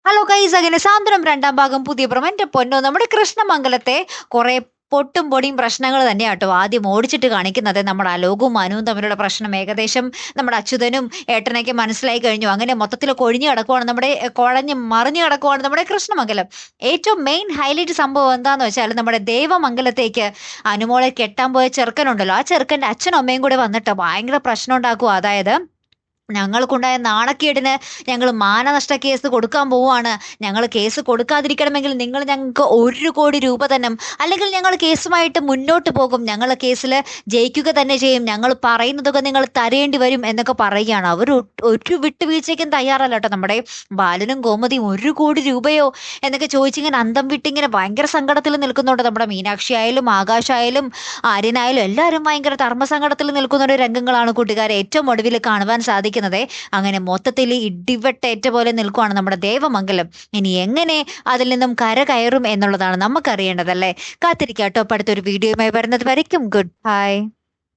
Hello guys, അങ്ങനെ സാന്ത്വനം രണ്ടാം ഭാഗം പുതിയ പ്രമോ. എന്റെ പൊന്നോ, നമ്മുടെ കൃഷ്ണമംഗലത്തെ കുറെ പൊട്ടും പൊടിയും പ്രശ്നങ്ങൾ തന്നെയാട്ടോ ആദ്യം ഓടിച്ചിട്ട് കാണിക്കുന്നത്. നമ്മുടെ അലോകും മനുവും തമ്മിലുള്ള പ്രശ്നം ഏകദേശം നമ്മുടെ അച്യുതനും ഏട്ടനൊക്കെ മനസ്സിലായി കഴിഞ്ഞു. അങ്ങനെ മൊത്തത്തിൽ കൊഴിഞ്ഞു കിടക്കുവാണ്, നമ്മുടെ കുഴഞ്ഞ് മറിഞ്ഞു കിടക്കുവാണ് നമ്മുടെ കൃഷ്ണമംഗലം. ഏറ്റവും മെയിൻ ഹൈലൈറ്റ് സംഭവം എന്താന്ന് വെച്ചാൽ, നമ്മുടെ ദേവമംഗലത്തേക്ക് അനുമോളെ കെട്ടാൻ പോയ ചെറുക്കനുണ്ടല്ലോ, ആ ചെറുക്കന്റെ അച്ഛനും അമ്മയും കൂടെ വന്നിട്ട് ഭയങ്കര പ്രശ്നം ഉണ്ടാക്കുക. അതായത്, ഞങ്ങൾക്കുണ്ടായ നാണക്കേടിന് ഞങ്ങൾ മാനനഷ്ട കേസ് കൊടുക്കാൻ പോവുകയാണ്. ഞങ്ങൾ കേസ് കൊടുക്കാതിരിക്കണമെങ്കിൽ നിങ്ങൾ ഞങ്ങൾക്ക് 1 കോടി രൂപ തന്നെ, അല്ലെങ്കിൽ ഞങ്ങൾ കേസുമായിട്ട് മുന്നോട്ട് പോകും, ഞങ്ങൾ കേസിൽ ജയിക്കുക തന്നെ ചെയ്യും, ഞങ്ങൾ പറയുന്നതൊക്കെ നിങ്ങൾ തരേണ്ടി വരും എന്നൊക്കെ പറയുകയാണ്. അവർ ഒരു വിട്ടുവീഴ്ചയ്ക്കും തയ്യാറല്ല കേട്ടോ. നമ്മുടെ ബാലനും ഗോമതിയും 1 കോടി രൂപയോ എന്നൊക്കെ ചോദിച്ചിങ്ങനെ അന്തം വിട്ടിങ്ങനെ ഭയങ്കര സങ്കടത്തിൽ നിൽക്കുന്നുണ്ട്. നമ്മുടെ മീനാക്ഷി ആയാലും ആകാശായാലും ആര്യനായാലും എല്ലാവരും ഭയങ്കര ധർമ്മസങ്കടത്തിൽ നിൽക്കുന്ന ഒരു രംഗങ്ങളാണ് കൂട്ടുകാരെ ഏറ്റവും ഒടുവിൽ കാണുവാൻ സാധിക്കുന്നത്. അങ്ങനെ മൊത്തത്തിൽ ഇടിവെട്ടേറ്റ പോലെ നിൽക്കുവാണ് നമ്മുടെ ദേവമംഗലം. ഇനി എങ്ങനെ അതിൽ നിന്നും കര കയറും എന്നുള്ളതാണ് നമുക്കറിയേണ്ടതല്ലേ. കാത്തിരിക്കാട്ടോ. അടുത്തൊരു വീഡിയോയുമായി വരുന്നത് വരയ്ക്കും ഗുഡ് ബൈ.